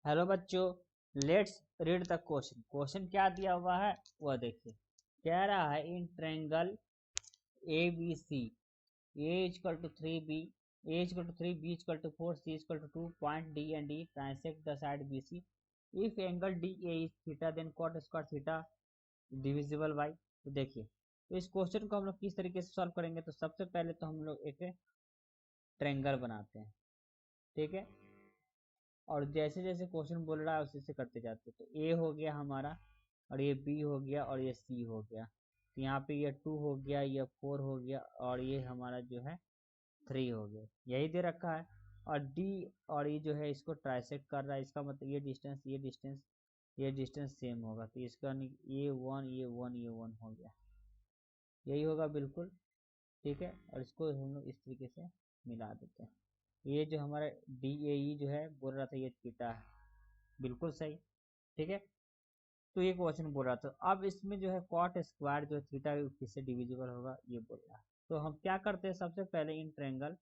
Hello बच्चों, let's read the question. Question क्या दिया हुआ है वह देखिए। कह रहा है in triangle A B C A equal to 3b, A equal to 3, b equal to 4, c equal to 2, point D and D transect the side B C. If angle D A is theta then cot square theta divisible by. तो देखिए, तो इस question को हम लोग किस तरीके से सॉल्व करेंगे। तो सबसे पहले तो हम लोग एक ट्रायंगल बनाते हैं, ठीक है। और जैसे जैसे क्वेश्चन बोल रहा है उसी से करते जाते। तो ए हो गया हमारा, और ये बी हो गया, और ये सी हो गया। तो यहाँ पे ये 2 हो गया, ये 4 हो गया, और ये हमारा जो है 3 हो गया, यही दे रखा है। और डी और ये जो है इसको ट्राइसेक्ट कर रहा है, इसका मतलब ये डिस्टेंस सेम होगा। तो इसका ये 1 ये 1 ये 1 हो गया, यही होगा बिल्कुल, ठीक है। और इसको हम लोग इस तरीके से मिला देते हैं। ये जो हमारा डी ए ई जो है बोल रहा था ये थीटा है, बिल्कुल सही, ठीक है। तो ये क्वेश्चन बोल रहा था। अब इसमें जो है कॉट स्क्वायर जो है थीटा किससे डिविजिबल होगा ये बोल रहा है। तो हम क्या करते हैं, सबसे पहले इन ट्रायंगल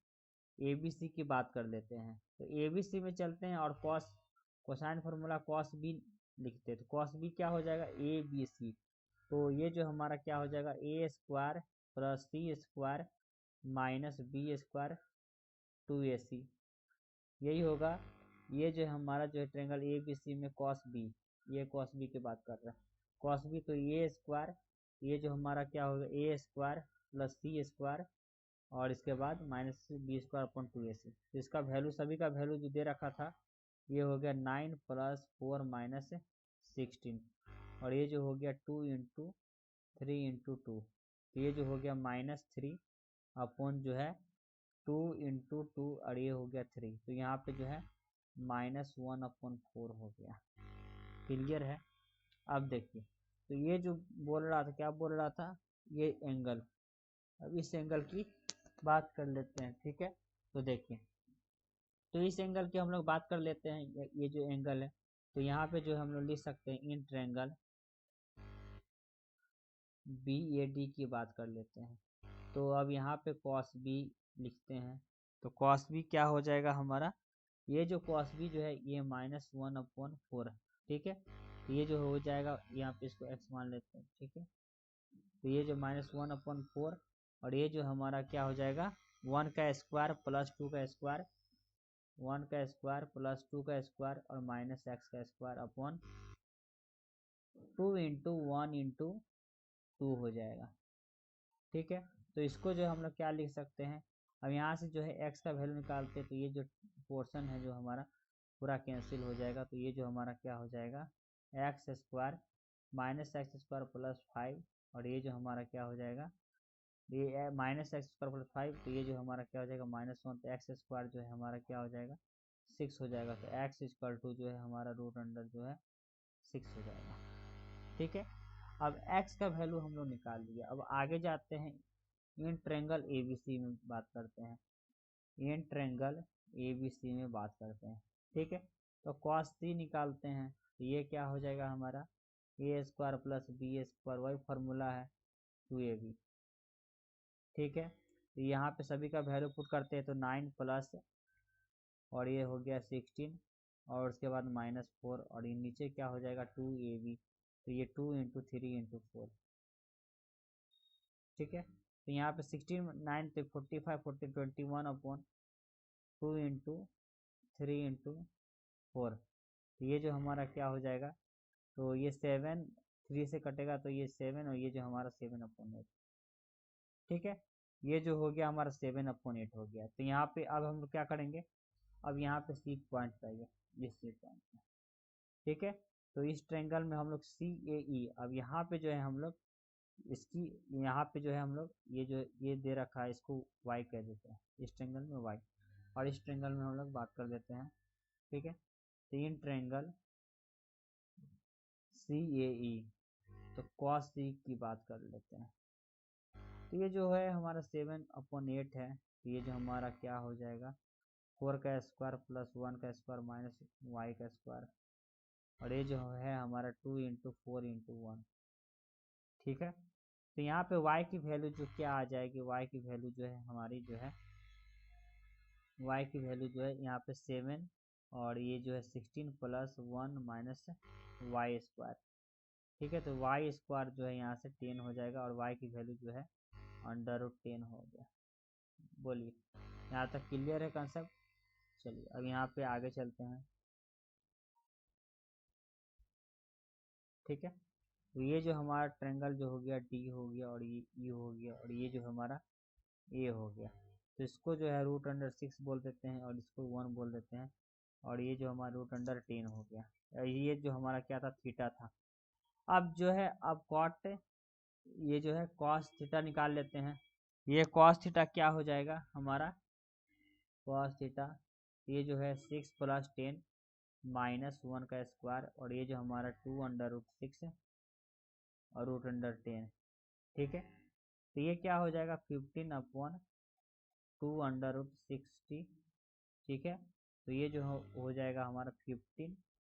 ए बी सी की बात कर लेते हैं। तो ए बी सी में चलते हैं और कोसाइन फार्मूला कॉस बी लिखते हैं। तो कॉस बी क्या हो जाएगा, ए बी सी। तो ये जो हमारा क्या हो जाएगा, A square plus C square minus B square 2ac, यही होगा। ये जो हमारा जो है ट्रायंगल ए बी सी में कॉस बी, ये कॉस बी की बात कर रहा है। कॉस बी तो ए स्क्वायर, ये जो हमारा क्या होगा ए स्क्वायर प्लस सी स्क्वायर, और इसके बाद minus B square upon 2ac। तो इसका वैल्यू, सभी का वैल्यू जो दे रखा था, ये हो गया 9 प्लस 4 माइनस 16, और ये जो हो गया 2 इंटू 3 इंटू 2। तो ये जो हो गया -3 अपॉन जो है 2 इंटू 2, और ये हो गया 3। तो यहाँ पे जो है -1/4 हो गया, क्लियर है। अब देखिए, तो ये जो बोल रहा था, क्या बोल रहा था, ये एंगल। अब इस एंगल की बात कर लेते हैं, ठीक है। तो देखिए, तो इस एंगल की हम लोग बात कर लेते हैं, ये जो एंगल है। तो यहाँ पे जो हम लोग लिख सकते हैं in triangle B A D की बात कर लेते हैं। तो अब यहाँ पे कॉस बी लिखते हैं। तो कॉस बी क्या हो जाएगा हमारा, ये जो कॉस बी जो है ये -1/4, ठीक है। तो ये जो हो जाएगा, यहाँ पे इसको x मान लेते हैं, ठीक है। तो ये जो -1/4, और ये जो हमारा क्या हो जाएगा 1 का स्क्वायर प्लस 2 का स्क्वायर, 1 का स्क्वायर प्लस 2 का स्क्वायर, और माइनस एक्स का स्क्वायर अपॉन 2 इंटू 1 इंटू 2 हो जाएगा, ठीक है। तो इसको जो हम लोग क्या लिख सकते हैं, अब यहाँ से जो है x का वैल्यू निकालते हैं। तो ये जो पोर्शन है जो हमारा पूरा कैंसिल हो जाएगा। तो ये जो हमारा क्या हो जाएगा x square minus x square plus 5, और ये जो हमारा क्या हो जाएगा ये माइनस एक्स स्क्वायर प्लस 5। तो ये जो हमारा क्या हो जाएगा -1। तो एक्स स्क्वायर जो है हमारा क्या हो जाएगा 6 हो जाएगा। तो एक्स इक्वल टू जो है हमारा रूट अंडर जो है 6 हो जाएगा, ठीक है। अब x का वैल्यू हम लोग निकाल लिया। अब आगे जाते हैं, इन ट्रायंगल एबीसी में बात करते हैं, इन ट्रायंगल एबीसी में बात करते हैं, ठीक है। तो cos c निकालते हैं। तो ये क्या हो जाएगा हमारा ए स्क्वायर प्लस बी स्क्वायर, वही फार्मूला है 2ab, ठीक है। तो यहाँ पे सभी का वैल्यू पुट करते हैं। तो 9 प्लस, और ये हो गया 16, और उसके बाद -4, और ये नीचे क्या हो जाएगा 2ab। तो ये 2 इंटू 3 इंटू 4, ठीक है। तो यहाँ पे 16 9 पे 45 40 21 अपॉन 2 इंटू 3 इंटू 4। तो ये जो हमारा क्या हो जाएगा, तो ये 7 3 से कटेगा, तो ये 7, और ये जो हमारा 7/8, ठीक है। ये जो हो गया हमारा 7/8 हो गया। तो यहाँ पे अब हम लोग क्या करेंगे, अब यहाँ पे सी पॉइंट चाहिए, इस सी पॉइंट में, ठीक है। तो इस ट्रायंगल में हम लोग सी ए ई, अब यहाँ पे जो है हम लोग इसकी, यहाँ पे जो है हम लोग ये जो ये दे रखा है इसको y कह देते हैं, इस ट्रायंगल में y, और इस ट्रायंगल में हम लोग बात कर देते हैं, ठीक है। तो इन ट्रायंगल सी ए ई, तो cos c की बात कर लेते हैं। तो ये जो है हमारा 7/8 है। तो ये जो हमारा क्या हो जाएगा 4 का स्क्वायर प्लस 1 का स्क्वायर माइनस y का स्क्वायर, और ये जो है हमारा 2 इंटू 4 इंटू 1, ठीक है। तो यहाँ पे y की वैल्यू जो क्या आ जाएगी, y की वैल्यू जो है हमारी जो है y की वैल्यू जो है यहाँ पे 7 और ये जो है 16 प्लस 1 माइनस वाई स्क्वायर। ठीक है, तो वाई स्क्वायर जो है यहाँ से 10 हो जाएगा और वाई की वैल्यू जो है √10 हो गया। बोलिए यहाँ तक क्लियर है कंसेप्ट? चलिए अब यहाँ पे आगे चलते हैं। ठीक है, तो ये जो हमारा ट्रायंगल जो हो गया डी हो गया और ये ई हो गया और ये जो हमारा ए हो गया, तो इसको जो है √6 बोल देते हैं और इसको 1 बोल देते हैं और ये जो हमारा √10 हो गया। ये जो हमारा क्या था, थीटा था। अब जो है अब कॉट, ये जो है कॉस थीटा निकाल लेते हैं। ये कॉस थीटा क्या हो जाएगा हमारा, कॉस थीटा ये जो है 6 + 10 - 1 का स्क्वायर और ये जो हमारा 2√6 और √10। ठीक है, तो ये क्या हो जाएगा 15/2√60। ठीक है, तो ये जो हो जाएगा हमारा 15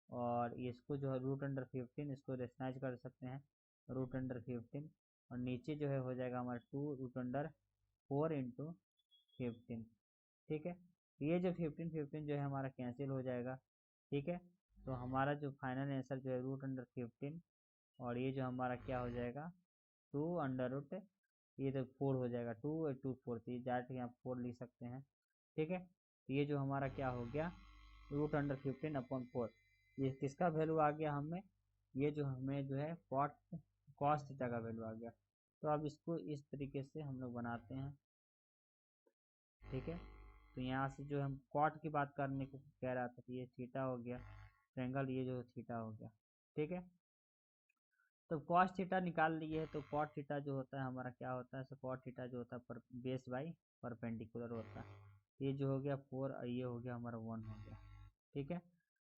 और इसको जो है √15 इसको रेशनाइज कर सकते हैं √15 और नीचे जो है हो जाएगा हमारा 2√4 × 15। ठीक है, ये जो 15 जो है हमारा कैंसिल हो जाएगा। ठीक है, तो हमारा जो फाइनल आंसर जो है √15 और ये जो हमारा क्या हो जाएगा 2 ये तो 4 हो जाएगा 2 और 2 4, तो ये डायरेक्ट यहाँ 4 लिख सकते हैं। ठीक है, तो ये जो हमारा क्या हो गया √15/4, ये किसका वैल्यू आ गया हमें, ये जो हमें जो है कॉस थीटा का वैल्यू आ गया। तो अब इसको इस तरीके से हम लोग बनाते हैं। ठीक है, तो यहाँ से जो हम कॉट की बात करने को कह रहा था, तो ये थीटा हो गया ट्रायंगल, ये जो थीटा हो गया। ठीक है, तो कॉस थीटा निकाल लिए है, तो कॉट थीटा जो होता है हमारा क्या होता है, कॉट थीटा जो होता है बेस बाई परपेंडिकुलर होता है। ये जो हो गया 4 और ये हो गया हमारा 1 हो गया। ठीक है,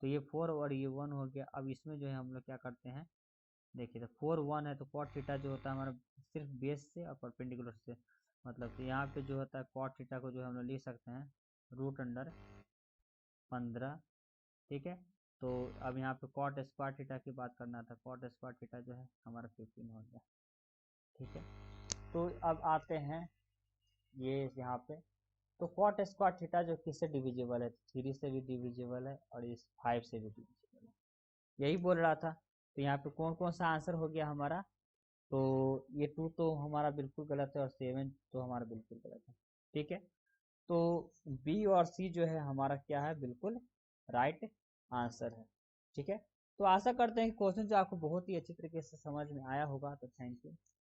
तो ये 4 और ये 1 हो गया। अब इसमें जो है हम लोग क्या करते हैं, देखिए तो 4 1 है तो कॉट थीटा जो होता है हमारा सिर्फ बेस से और परपेंडिकुलर से, मतलब तो यहाँ पे जो होता है कॉट थीटा को जो है हम लोग लिख सकते हैं √15। ठीक है, तो अब यहाँ पे कॉट स्क्वायर थीटा की बात करना था, कॉट स्क्वायर थीटा जो है हमारा 15 हो गया। ठीक है, तो अब आते हैं ये यहाँ पे, तो कॉट स्क्वायर थीटा जो किससे डिविजिबल है, 3 से भी डिविजिबल है और इस 5 से भी डिविजिबल है, यही बोल रहा था। तो यहाँ पे कौन कौन सा आंसर हो गया हमारा, तो ये 2 तो हमारा बिल्कुल गलत है और 7 तो हमारा बिल्कुल गलत है। ठीक है, तो बी और सी जो है हमारा क्या है, बिल्कुल राइट आंसर है। ठीक है, तो आशा करते हैं कि क्वेश्चन जो आपको बहुत ही अच्छी तरीके से समझ में आया होगा। तो थैंक यू।